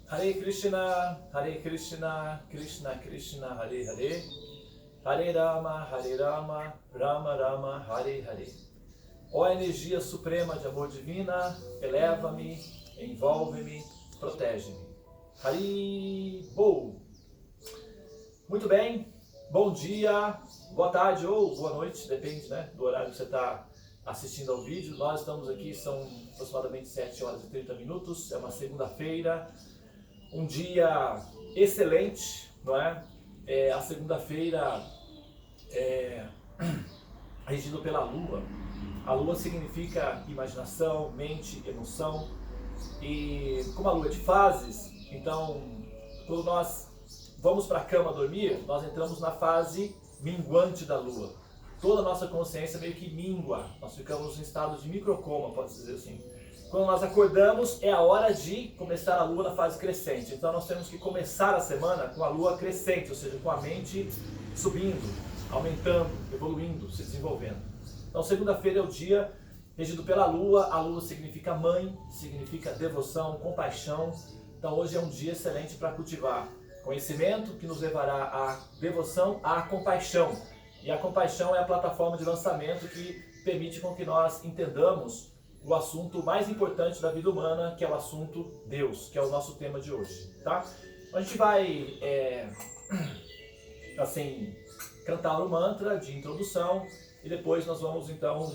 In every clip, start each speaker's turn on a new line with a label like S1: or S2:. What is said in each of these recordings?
S1: Hare Krishna, Krishna Krishna, Hare Hare, Hare Rama, Rama Rama, Hare Hare. Ó energia suprema de amor divina, eleva-me, envolve-me, protege-me. Hari Bol. Muito bem, bom dia, boa tarde ou boa noite, depende, né, do horário que você está assistindo ao vídeo. Nós estamos aqui, são aproximadamente 7 horas e 30 minutos, é uma segunda-feira, um dia excelente, não é? A segunda-feira é regido pela Lua. A Lua significa imaginação, mente, emoção. E como a Lua é de fases, então quando nós vamos para a cama dormir, nós entramos na fase minguante da Lua. Toda a nossa consciência meio que mingua, nós ficamos em estado de microcoma, pode-se dizer assim. Quando nós acordamos, é a hora de começar a Lua na fase crescente. Então nós temos que começar a semana com a Lua crescente, ou seja, com a mente subindo, aumentando, evoluindo, se desenvolvendo. Então segunda-feira é o dia regido pela Lua. A Lua significa mãe, significa devoção, compaixão. Então hoje é um dia excelente para cultivar conhecimento que nos levará à devoção, à compaixão. E a compaixão é a plataforma de lançamento que permite com que nós entendamos o assunto mais importante da vida humana, que é o assunto Deus, que é o nosso tema de hoje, tá? A gente vai, assim, cantar o mantra de introdução e depois nós vamos, então,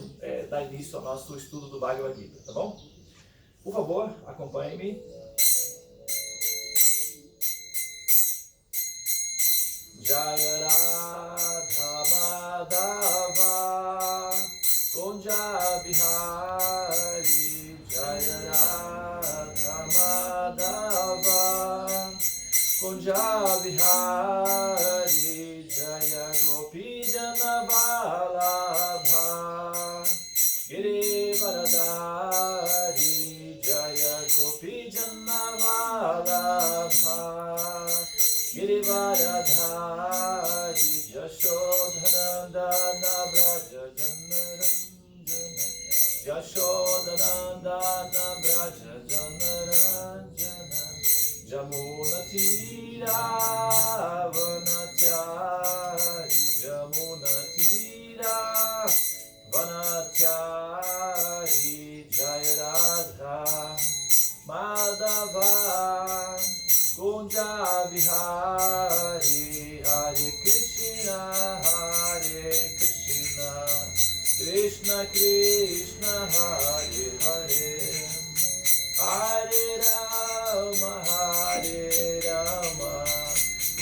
S1: dar início ao nosso estudo do Bhagavad Gita, tá bom? Por favor, acompanhe-me. Jaya Radha Madhava Kunja Bihari, Jaya Radha Madhava Kunja Bihari, Jaya Gopi Jana Vallabha Girivaradari, Jaya Gopi Jana Vallabha Girivaradari, Yashodhanandana Braja Janaranjana, Yashodhanandana Braja Janaranjana, Jamuna Tira Vanatyari, Jamuna Tira Vanatyari, Jaya Radha Madhava Kunja Bihari, Hare Krishna, Krishna Krishna, Hare Hare, Hare Rama,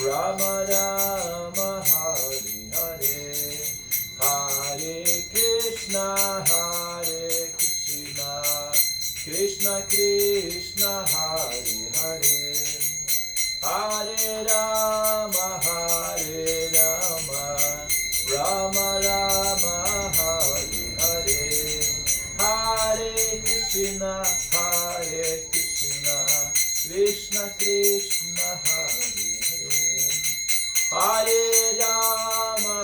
S1: Rama Rama, Hare Hare, Hare Krishna, Krishna Krishna, Hare Hare, Hare Rama, Rama Rama, Hare Hare, Hare Krishna, Krishna Krishna, Hare Hare, Hare Rama,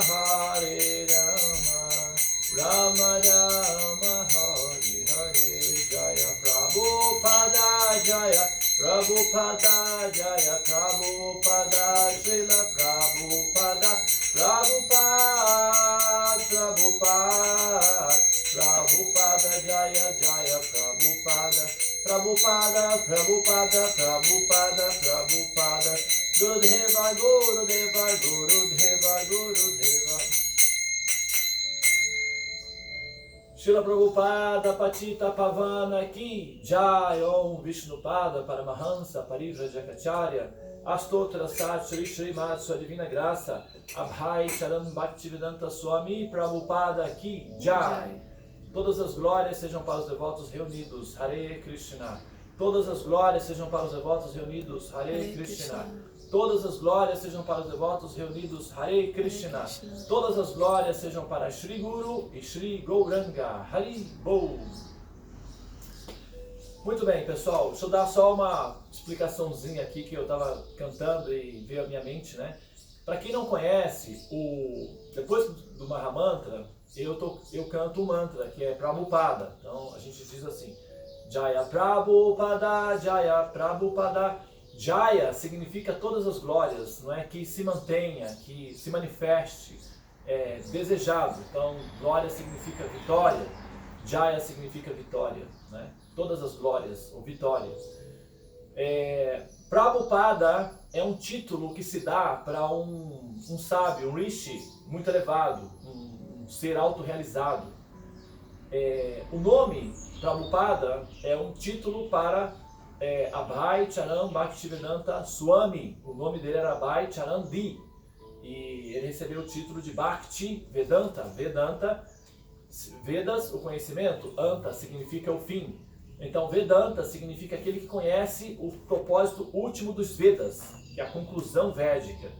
S1: Rama Rama, Hare Hare, Jaya Prabhupada, Jaya Prabhupada, Jaya Prabhupada, Srila Prabhupada, Prabhupada, Jaya Jaya Prabhupada, Prabhupada, Gurudeva, Gurudeva, Gurudeva, Gurudeva. Srila Prabhupada Patita Pavana Ki Jai Om Vishnupada Paramahansa Parivrajakacharya Astotra Sat Shri Srimad Sua Divina Graça Abhai Charan Bhaktivedanta Swami Prabhupada Ki Jai. Todas as glórias sejam para os devotos reunidos, Hare Krishna. Todas as glórias sejam para os devotos reunidos, Hare Krishna. Todas as glórias sejam para os devotos reunidos, Hare Krishna. Todas as glórias sejam para Shri Guru e Shri Gauranga, Hari Bol. Muito bem, pessoal, deixa eu dar só uma explicaçãozinha aqui que eu estava cantando e veio à minha mente, né? Para quem não conhece, depois do Mahamantra, eu canto o mantra, que é Prabhupada. Então a gente diz assim: Jaya Prabhupada, Jaya Prabhupada, Jaya significa todas as glórias, não é? Que se mantenha, que se manifeste, desejado. Então, glória significa vitória, Jaya significa vitória, né? Todas as glórias, ou vitória. Prabhupada é um título que se dá para um sábio, um rishi muito elevado, um ser autorrealizado. O nome Prabhupada é um título para Abhay Charan Bhaktivedanta Swami. O nome dele era Abhay Charan D. E ele recebeu o título de Bhakti Vedanta. Vedanta, Vedas, o conhecimento, Anta significa o fim. Então Vedanta significa aquele que conhece o propósito último dos Vedas, que é a conclusão védica.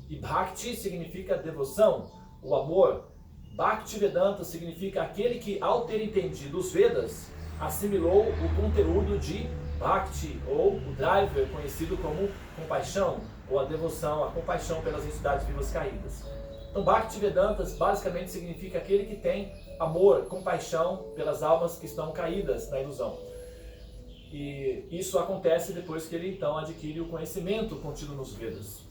S1: E Bhakti significa devoção, o amor. Bhakti Vedanta significa aquele que, ao ter entendido os Vedas, assimilou o conteúdo de Bhakti, ou o driver conhecido como compaixão, ou a devoção, a compaixão pelas entidades vivas caídas. Então Bhakti Vedanta basicamente significa aquele que tem amor, compaixão pelas almas que estão caídas na ilusão. E isso acontece depois que ele então adquire o conhecimento contido nos Vedas.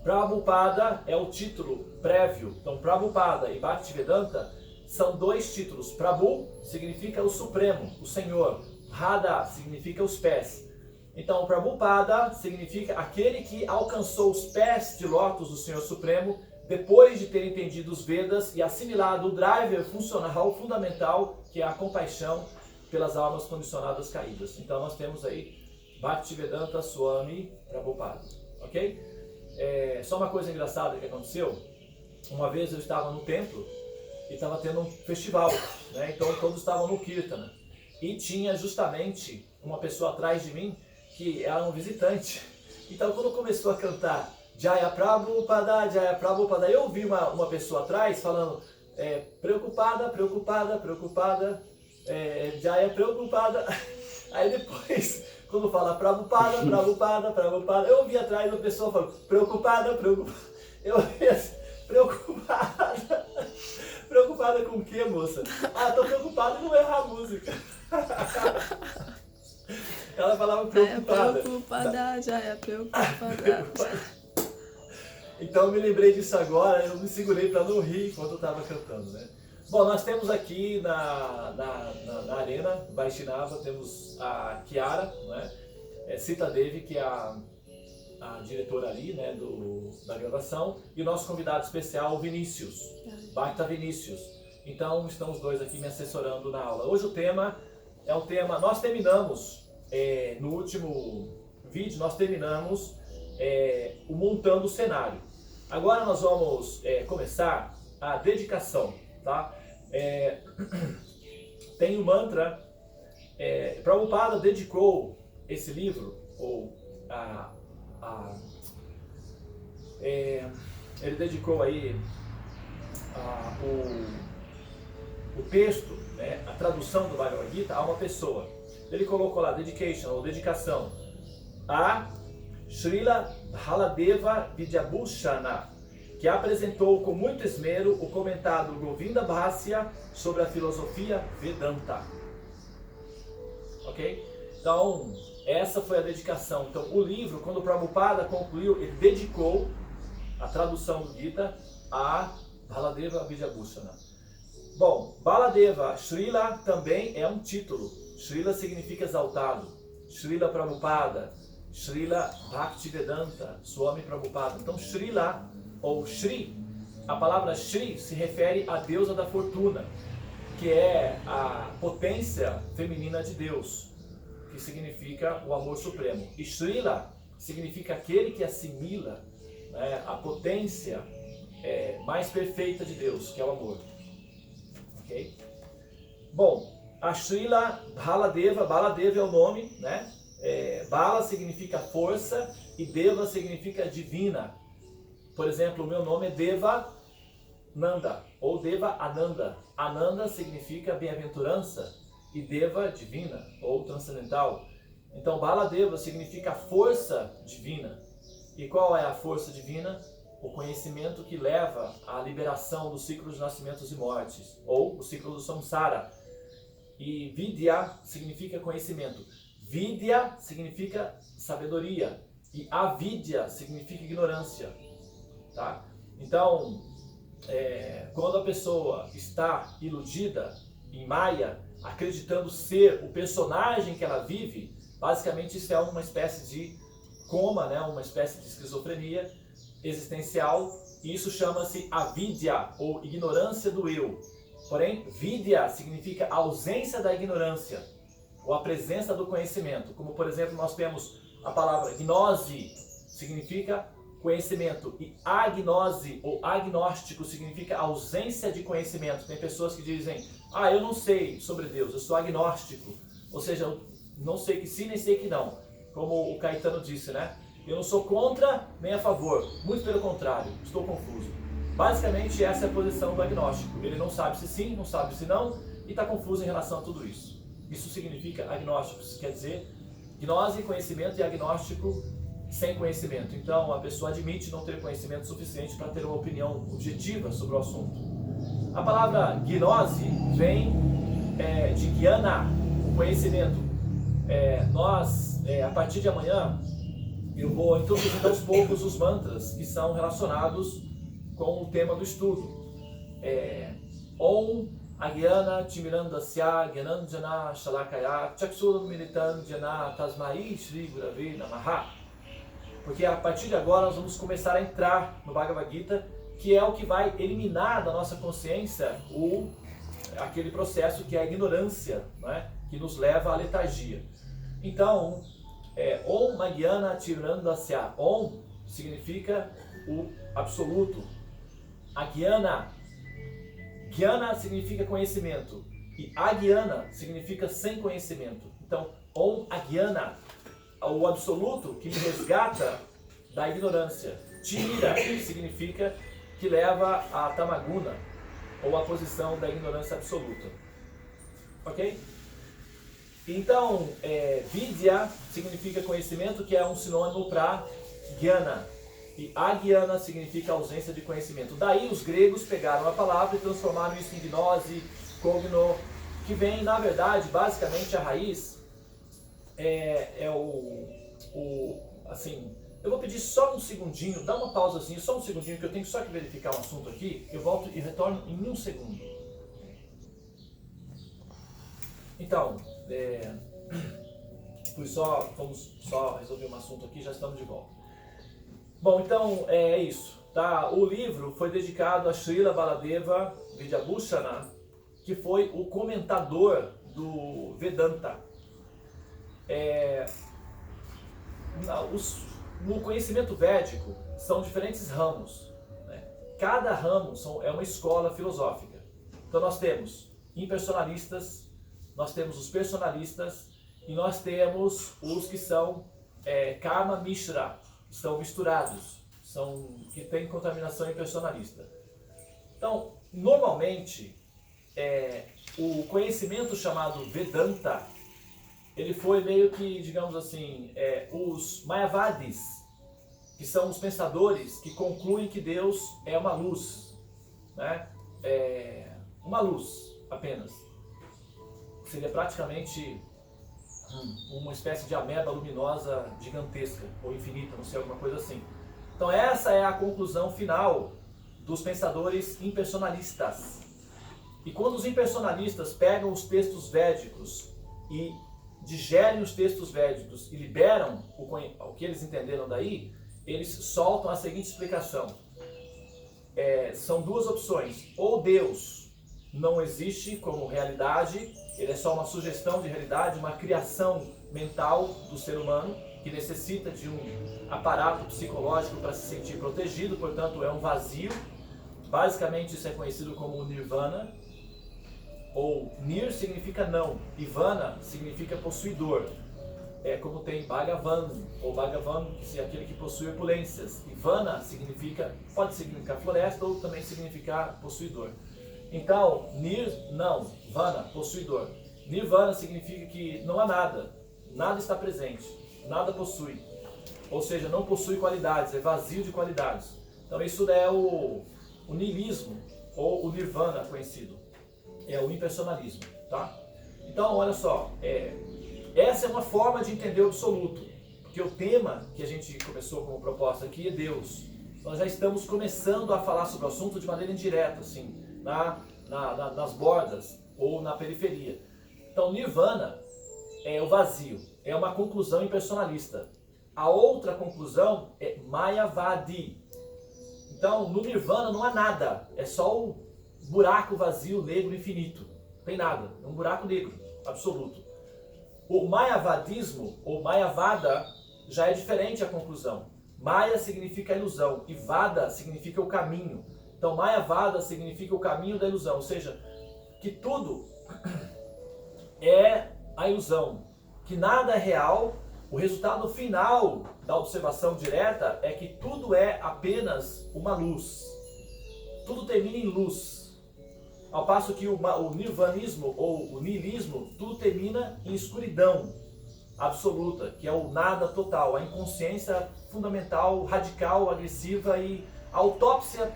S1: Prabhupada é o título prévio. Então Prabhupada e Bhaktivedanta são dois títulos. Prabhu significa o Supremo, o Senhor. Radha significa os pés. Então Prabhupada significa aquele que alcançou os pés de lótus do Senhor Supremo depois de ter entendido os Vedas e assimilado o driver funcional fundamental, que é a compaixão pelas almas condicionadas caídas. Então nós temos aí Bhaktivedanta Swami Prabhupada, ok? Só uma coisa engraçada que aconteceu. Uma vez eu estava no templo e estava tendo um festival, né? Então todos estavam no Kirtana. E tinha justamente uma pessoa atrás de mim que era um visitante. Então quando começou a cantar Jaya Prabhupada, Jaya Prabhupada, eu ouvi uma pessoa atrás falando preocupada, preocupada, preocupada, Jaya Prabhupada. Aí depois, quando fala Prabhupada, Prabhupada, Prabhupada, eu ouvi atrás uma pessoa falando preocupada, preocupada. Eu ouvi assim, preocupada. Preocupada com o quê, moça? Tô preocupada em não errar a música. Ela falava preocupada.
S2: Preocupada, já é preocupada.
S1: Então eu me lembrei disso agora, eu me segurei para não rir enquanto eu estava cantando, né? Bom, nós temos aqui na arena Vaishnava, temos a Kiara, né? Sita Devi, que é a diretora ali, né, da gravação, e o nosso convidado especial, o Vinícius, Bhakta Vinícius. Então estão os dois aqui me assessorando na aula. Hoje o tema é um tema, nós terminamos, no último vídeo, nós terminamos o montando o cenário. Agora nós vamos começar a dedicação, tá? Tem um mantra, Prabhupada dedicou esse livro, ou ele dedicou aí o texto, né, a tradução do Bhagavad Gita a uma pessoa. Ele colocou lá dedication, ou dedicação, a Srila Baladeva Vidyabhushana, que apresentou com muito esmero o comentado Govinda Bhasya sobre a filosofia Vedanta. Ok? Então, essa foi a dedicação. Então, o livro, quando o Prabhupada concluiu, ele dedicou a tradução do Gita a Baladeva Vidyabhushana. Bom, Baladeva, Srila também é um título. Srila significa exaltado. Srila Prabhupada, Srila Bhaktivedanta, Swami Prabhupada. Então, Srila ou Shri, a palavra Shri se refere à deusa da fortuna, que é a potência feminina de Deus, que significa o amor supremo. E Srila significa aquele que assimila, né, a potência mais perfeita de Deus, que é o amor. Ok? Bom, a Srila Baladeva, Baladeva é o nome, né? Bala significa força e Deva significa divina. Por exemplo, o meu nome é Deva Nanda, ou Deva Ananda. Ananda significa bem-aventurança e Deva divina, ou transcendental. Então Baladeva significa força divina. E qual é a força divina? O conhecimento que leva à liberação do ciclo de nascimentos e mortes, ou o ciclo do samsara. E Vidya significa conhecimento. Vidya significa sabedoria e avidya significa ignorância, tá? Então, quando a pessoa está iludida em Maya, acreditando ser o personagem que ela vive, basicamente isso é uma espécie de coma, né? Uma espécie de esquizofrenia existencial, e isso chama-se avidya, ou ignorância do eu. Porém, vidya significa ausência da ignorância, ou a presença do conhecimento. Como, por exemplo, nós temos a palavra gnose, significa conhecimento, e agnose, ou agnóstico, significa ausência de conhecimento. Tem pessoas que dizem, eu não sei sobre Deus, eu sou agnóstico. Ou seja, eu não sei que sim, nem sei que não. Como o Caetano disse, né? Eu não sou contra nem a favor, muito pelo contrário, estou confuso. Basicamente essa é a posição do agnóstico. Ele não sabe se sim, não sabe se não, e está confuso em relação a tudo isso. Isso significa agnóstico, isso quer dizer gnose, conhecimento, e agnóstico, sem conhecimento. Então a pessoa admite não ter conhecimento suficiente para ter uma opinião objetiva sobre o assunto. A palavra gnose vem de Gyana, o conhecimento. A partir de amanhã, eu vou introduzir aos poucos os mantras que são relacionados com o tema do estudo. Om Agyana Timirandasya Gyananjana Shalakaya Chakshurmilitanjana Tasmai Shri Gurave Namaha. Porque a partir de agora nós vamos começar a entrar no Bhagavad Gita, que é o que vai eliminar da nossa consciência aquele processo que é a ignorância, né? Que nos leva à letargia. Então, Om Agyana Timirandasya. Om significa o absoluto. Agyana. Gyana significa conhecimento. E Agyana significa sem conhecimento. Então, Om Agyana, o absoluto que me resgata da ignorância. Timira significa que leva a Tamaguna, ou a posição da ignorância absoluta. Ok? Então, Vidya significa conhecimento, que é um sinônimo para Gyana. E Agyana significa ausência de conhecimento. Daí os gregos pegaram a palavra e transformaram isso em gnose, cogno, que vem, na verdade, basicamente a raiz assim, eu vou pedir só um segundinho, dá uma pausazinha, só um segundinho, que eu tenho só que verificar um assunto aqui, eu volto e retorno em um segundo. Então, vamos só resolver um assunto aqui, já estamos de volta. Bom, então é isso, tá? O livro foi dedicado a Srila Baladeva Vidyabhushana, que foi o comentador do Vedanta. No conhecimento védico são diferentes ramos, né? Cada ramo é uma escola filosófica. Então nós temos impersonalistas, nós temos os personalistas e nós temos os que são karma mishra, que são misturados, que têm contaminação impersonalista. Então, normalmente, o conhecimento chamado Vedanta, ele foi meio que, digamos assim, os Mayavadis, que são os pensadores que concluem que Deus é uma luz, né? Uma luz apenas. Seria praticamente uma espécie de ameba luminosa gigantesca, ou infinita, não sei, alguma coisa assim. Então essa é a conclusão final dos pensadores impersonalistas. E quando os impersonalistas pegam os textos védicos e digerem os textos védicos e liberam o que eles entenderam daí, eles soltam a seguinte explicação. São duas opções. Ou Deus não existe como realidade, ele é só uma sugestão de realidade, uma criação mental do ser humano, que necessita de um aparato psicológico para se sentir protegido, portanto é um vazio. Basicamente isso é conhecido como Nirvana, ou Nir significa não, e Vana significa possuidor. Como tem Bhagavan, ou Bhagavan, que é aquele que possui opulências. E Vana pode significar floresta, ou também significar possuidor. Então, Nir, não, Vana, possuidor. Nirvana significa que não há nada, nada está presente, nada possui. Ou seja, não possui qualidades, é vazio de qualidades. Então isso é o niilismo, ou o Nirvana conhecido. É o impersonalismo, tá? Então, olha só, essa é uma forma de entender o absoluto, porque o tema que a gente começou como proposta aqui é Deus. Nós já estamos começando a falar sobre o assunto de maneira indireta, assim, nas bordas ou na periferia. Então, Nirvana é o vazio, é uma conclusão impersonalista. A outra conclusão é Mayavadi. Então, no Nirvana não há nada, é só o buraco vazio, negro, infinito. Não tem nada, é um buraco negro, absoluto. O Mayavadismo, ou Mayavada, já é diferente a conclusão. Maya significa ilusão e Vada significa o caminho. Então, Mayavada significa o caminho da ilusão, ou seja, que tudo é a ilusão, que nada é real. O resultado final da observação direta é que tudo é apenas uma luz. Tudo termina em luz. Ao passo que o nirvanismo ou o niilismo, tudo termina em escuridão absoluta, que é o nada total, a inconsciência fundamental, radical, agressiva e a autópsia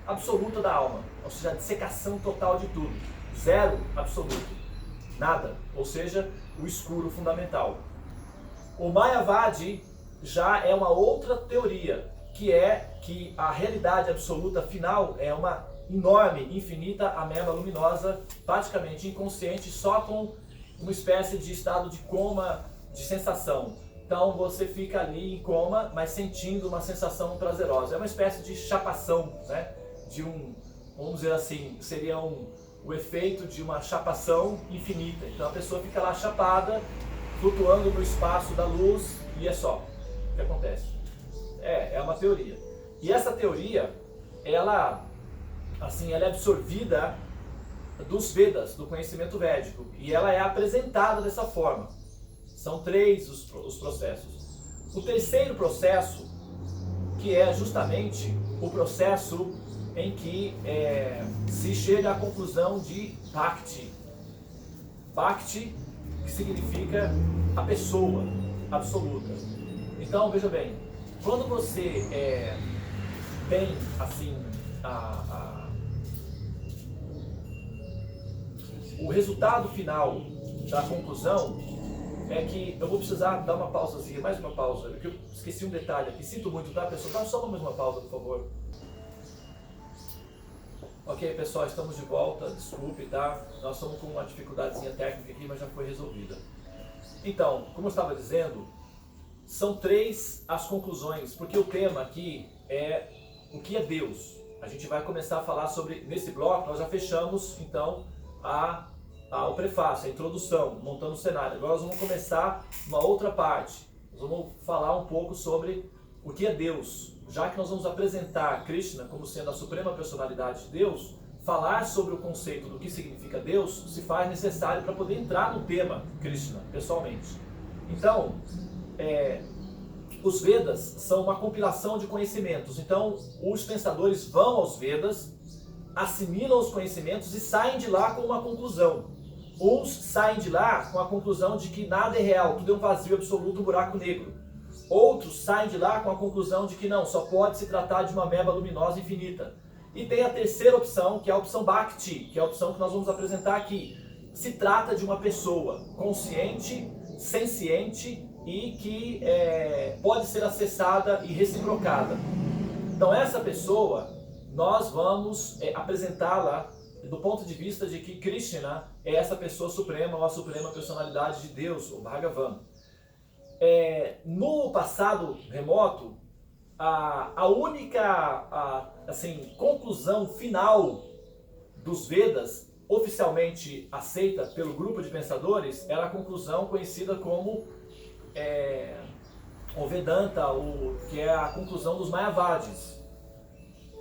S1: absoluta da alma. Ou seja, a dissecação total de tudo. Zero absoluto. Nada. Ou seja, o escuro fundamental. O Mayavadi já é uma outra teoria, que é que a realidade absoluta final é uma enorme, infinita ameba luminosa, praticamente inconsciente, só com uma espécie de estado de coma, de sensação. Então você fica ali em coma, mas sentindo uma sensação prazerosa. É uma espécie de chapação, né? Vamos dizer assim, seria o efeito de uma chapação infinita. Então a pessoa fica lá chapada, flutuando no espaço da luz, e é só o que acontece. É uma teoria. E essa teoria, ela é absorvida dos Vedas, do conhecimento védico, e ela é apresentada dessa forma. São 3 os processos. O terceiro processo, que é justamente o processo em que se chega à conclusão de Bhakti. Bhakti, que significa a pessoa absoluta. Então, veja bem, quando você tem assim o resultado final da conclusão é que eu vou precisar dar uma pausazinha, mais uma pausa, porque eu esqueci um detalhe aqui. Sinto muito, tá, pessoal? Dá só mais uma pausa, por favor. Ok, pessoal, estamos de volta, desculpe, tá? Nós estamos com uma dificuldadezinha técnica aqui, mas já foi resolvida. Então, como eu estava dizendo, são 3 as conclusões, porque o tema aqui é o que é Deus. A gente vai começar a falar sobre, nesse bloco, nós já fechamos, então, o prefácio, a introdução, montando o cenário. Agora nós vamos começar uma outra parte. Nós vamos falar um pouco sobre o que é Deus. Já que nós vamos apresentar Krishna como sendo a suprema personalidade de Deus, falar sobre o conceito do que significa Deus se faz necessário para poder entrar no tema Krishna, pessoalmente. Então, os Vedas são uma compilação de conhecimentos. Então, os pensadores vão aos Vedas, assimilam os conhecimentos e saem de lá com uma conclusão. Uns saem de lá com a conclusão de que nada é real, tudo é um vazio absoluto, um buraco negro. Outros saem de lá com a conclusão de que não, só pode se tratar de uma ameba luminosa infinita. E tem a terceira opção, que é a opção Bhakti, que é a opção que nós vamos apresentar aqui. Se trata de uma pessoa consciente, senciente e que pode ser acessada e reciprocada. Então essa pessoa, nós vamos apresentá-la do ponto de vista de que Krishna é essa pessoa suprema, ou a suprema personalidade de Deus, o Bhagavan. No passado remoto, a única conclusão final dos Vedas, oficialmente aceita pelo grupo de pensadores, era a conclusão conhecida como o Vedanta, que é a conclusão dos Mayavadis.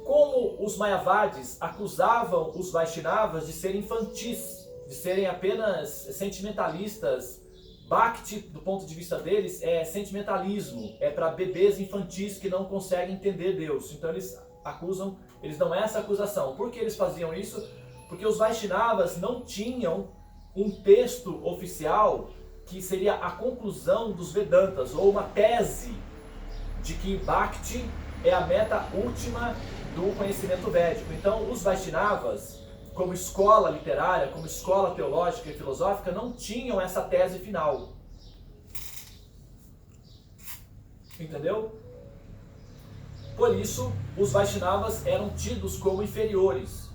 S1: Como os Mayavadis acusavam os Vaishnavas de serem infantis, de serem apenas sentimentalistas, Bhakti, do ponto de vista deles, é sentimentalismo, é para bebês infantis que não conseguem entender Deus. Então eles dão essa acusação. Por que eles faziam isso? Porque os Vaishnavas não tinham um texto oficial que seria a conclusão dos Vedantas, ou uma tese de que Bhakti é a meta última do conhecimento védico. Então os Vaishnavas, como escola literária, como escola teológica e filosófica, não tinham essa tese final. Entendeu? Por isso, os Vaishnavas eram tidos como inferiores,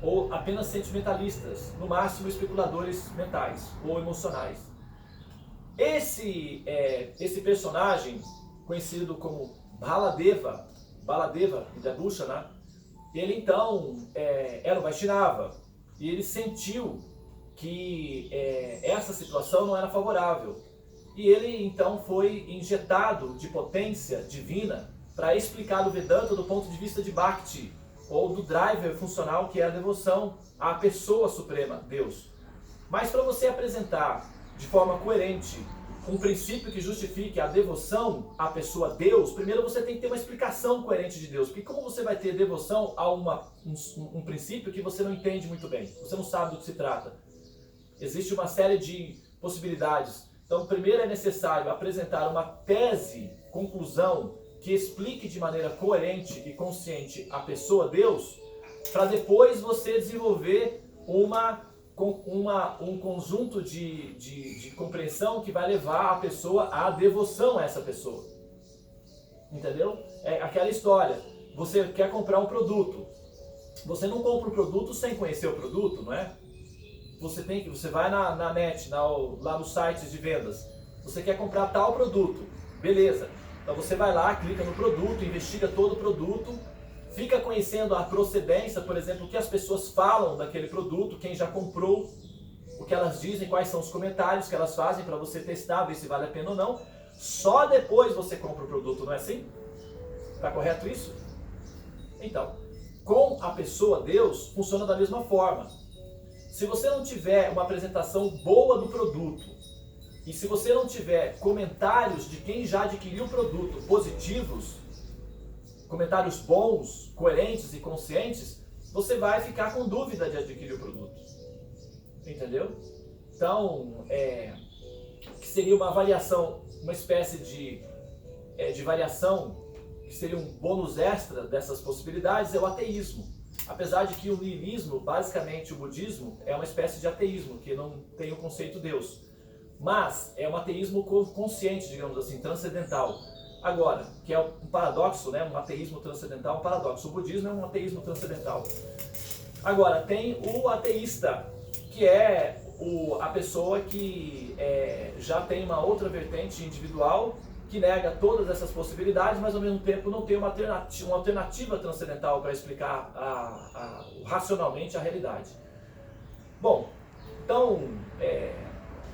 S1: ou apenas sentimentalistas, no máximo especuladores mentais ou emocionais. Esse personagem, conhecido como Baladeva Vidyabhushana, ele então era um Vaishnava, e ele sentiu que essa situação não era favorável. E ele então foi injetado de potência divina para explicar o Vedanta do ponto de vista de Bhakti, ou do driver funcional, que é a devoção à pessoa suprema, Deus. Mas para você apresentar de forma coerente um princípio que justifique a devoção à pessoa Deus, primeiro você tem que ter uma explicação coerente de Deus. Porque como você vai ter devoção a um princípio que você não entende muito bem, você não sabe do que se trata? Existe uma série de possibilidades. Então, primeiro é necessário apresentar uma tese, conclusão, que explique de maneira coerente e consciente a pessoa Deus, para depois você desenvolver um conjunto de compreensão que vai levar a pessoa à devoção a essa pessoa. Entendeu? É aquela história. Você quer comprar um produto. Você não compra o produto sem conhecer o produto, não é? Você vai na net, lá nos sites de vendas. Você quer comprar tal produto. Beleza. Então você vai lá, clica no produto, investiga todo o produto, fica conhecendo a procedência, por exemplo, o que as pessoas falam daquele produto, quem já comprou, o que elas dizem, quais são os comentários que elas fazem para você testar, ver se vale a pena ou não. Só depois você compra o produto, não é assim? Está correto isso? Então, com a pessoa Deus, funciona da mesma forma. Se você não tiver uma apresentação boa do produto, e se você não tiver comentários de quem já adquiriu o produto positivos, comentários bons, coerentes e conscientes, você vai ficar com dúvida de adquirir o produto. Entendeu? Então, que seria uma variação, uma espécie de variação, que seria um bônus extra dessas possibilidades, é o ateísmo. Apesar de que o niilismo, basicamente o budismo, é uma espécie de ateísmo, que não tem o conceito Deus. Mas é um ateísmo consciente, digamos assim, transcendental. Agora, que é um paradoxo, né? Um ateísmo transcendental é um paradoxo. O budismo é um ateísmo transcendental. Agora, tem o ateísta, que é a pessoa que já tem uma outra vertente individual, que nega todas essas possibilidades, mas ao mesmo tempo não tem uma alternativa transcendental para explicar racionalmente a realidade. Bom, então,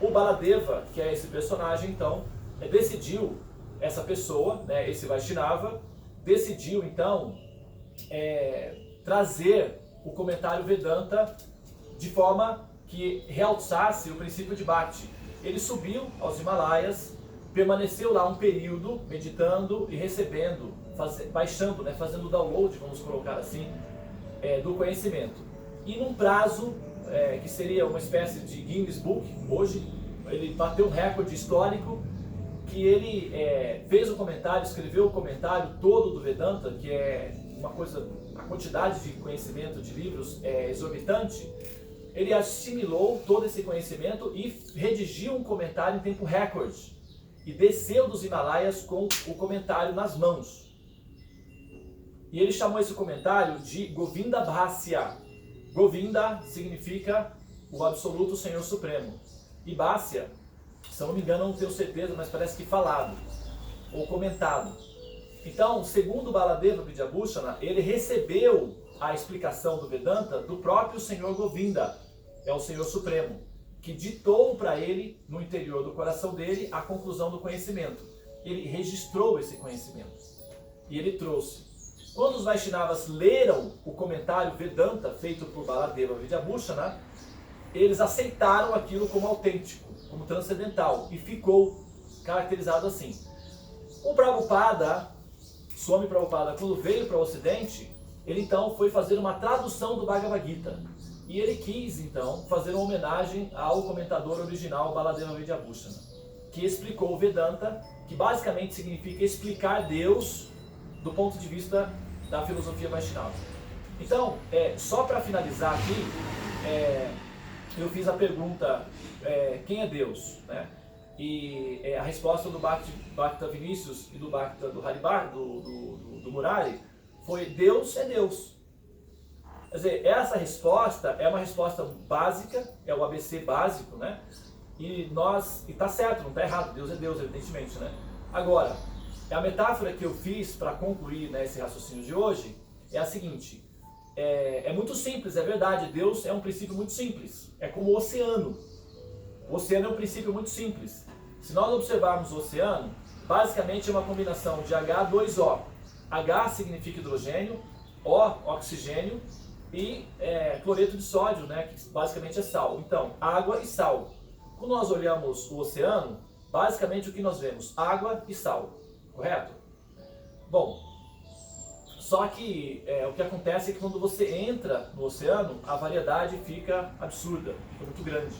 S1: o Baladeva, que é esse personagem, então, decidiu, essa pessoa, né, esse Vaishnava, decidiu, então, trazer o comentário Vedanta de forma que realçasse o princípio de Bhakti. Ele subiu aos Himalaias, permaneceu lá um período, meditando e recebendo, baixando, né, fazendo o download, vamos colocar assim, do conhecimento. E num prazo, que seria uma espécie de Guinness Book, hoje, ele bateu um recorde histórico, que ele fez o comentário, escreveu o comentário todo do Vedanta, que é uma coisa, a quantidade de conhecimento de livros é exorbitante. Ele assimilou todo esse conhecimento e redigiu um comentário em tempo recorde. E desceu dos Himalaias com o comentário nas mãos. E ele chamou esse comentário de Govinda Bhasya. Govinda significa o absoluto Senhor Supremo. E Bhasya, se eu não me engano, não tenho certeza, mas parece que falado ou comentado. Então, segundo Baladeva Vidyabhushana, ele recebeu a explicação do Vedanta do próprio Senhor Govinda, é o Senhor Supremo, que ditou para ele, no interior do coração dele, a conclusão do conhecimento. Ele registrou esse conhecimento e ele trouxe. Quando os Vaishnavas leram o comentário Vedanta feito por Baladeva Vidyabhushana, eles aceitaram aquilo como autêntico, como transcendental, e ficou caracterizado assim. O Prabhupada, Swami Prabhupada, quando veio para o Ocidente, ele então foi fazer uma tradução do Bhagavad Gita. E ele quis, então, fazer uma homenagem ao comentador original, Baladeva Vidyabhushana, que explicou o Vedanta, que basicamente significa explicar Deus do ponto de vista da filosofia Vaishnava. Então, só para finalizar aqui, eu fiz a pergunta, quem é Deus? Né? E a resposta do Bhakta Vinícius e do Bhakta do Haribar, do Murari, foi Deus é Deus. Quer dizer, essa resposta é uma resposta básica, é o ABC básico, né? E tá certo, não está errado, Deus é Deus, evidentemente, né? Agora, a metáfora que eu fiz para concluir, né, esse raciocínio de hoje é a seguinte: é muito simples, é verdade, Deus é um princípio muito simples, é como o oceano. O oceano é um princípio muito simples. Se nós observarmos o oceano, basicamente é uma combinação de H2O. H significa hidrogênio, O, oxigênio, e cloreto de sódio, né, que basicamente é sal. Então, água e sal. Quando nós olhamos o oceano, basicamente o que nós vemos? Água e sal, correto? Bom, só que o que acontece é que quando você entra no oceano, a variedade fica absurda, fica muito grande.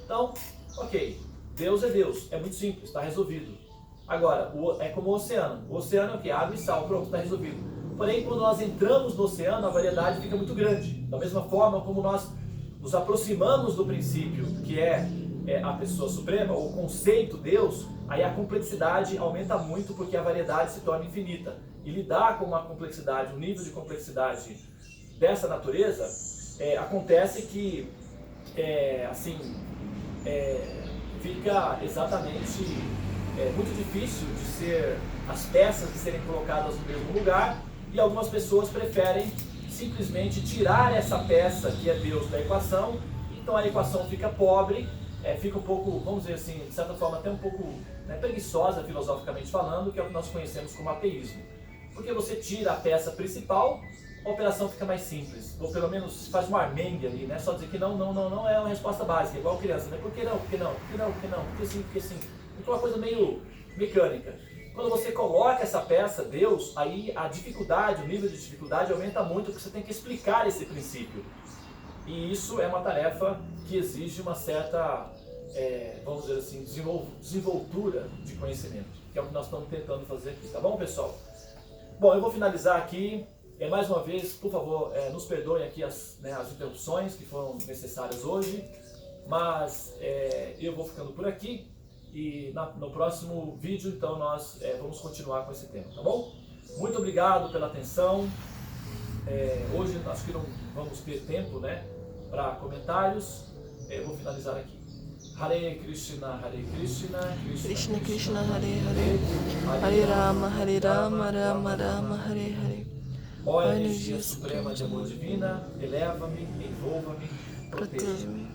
S1: Então, ok, Deus é Deus, é muito simples, está resolvido. Agora, é como o oceano. O oceano é o que? Água e sal, pronto, está resolvido. Porém, quando nós entramos no oceano, a variedade fica muito grande. Da mesma forma como nós nos aproximamos do princípio que é a pessoa suprema, o conceito Deus, aí a complexidade aumenta muito porque a variedade se torna infinita. E lidar com uma complexidade, um nível de complexidade dessa natureza, acontece que, fica exatamente muito difícil de ser as peças de serem colocadas no mesmo lugar, e algumas pessoas preferem simplesmente tirar essa peça que é Deus da equação. Então a equação fica pobre, fica um pouco, vamos dizer assim, de certa forma até um pouco preguiçosa filosoficamente falando, que é o que nós conhecemos como ateísmo. Porque você tira a peça principal, a operação fica mais simples, ou pelo menos faz um armengue ali, né? Só dizer que não é uma resposta básica, igual criança, né? Por que não? Por que não? Por que não? Por que não? Porque sim, porque sim. Então é uma coisa meio mecânica. Quando você coloca essa peça, Deus, aí a dificuldade, o nível de dificuldade aumenta muito, porque você tem que explicar esse princípio. E isso é uma tarefa que exige uma certa, vamos dizer assim, desenvoltura de conhecimento, que é o que nós estamos tentando fazer aqui, tá bom, pessoal? Bom, eu vou finalizar aqui. Mais uma vez, por favor, nos perdoem aqui as interrupções que foram necessárias hoje, mas eu vou ficando por aqui. E no próximo vídeo, então, nós vamos continuar com esse tema, tá bom? Muito obrigado pela atenção. Hoje acho que não vamos ter tempo, né, para comentários. Vou finalizar aqui. Hare Krishna, Krishna Krishna, Hare Hare, Hare Rama, Rama Rama, Hare Hare. Ó energia suprema de amor divina, eleva-me, envolva-me, proteja-me.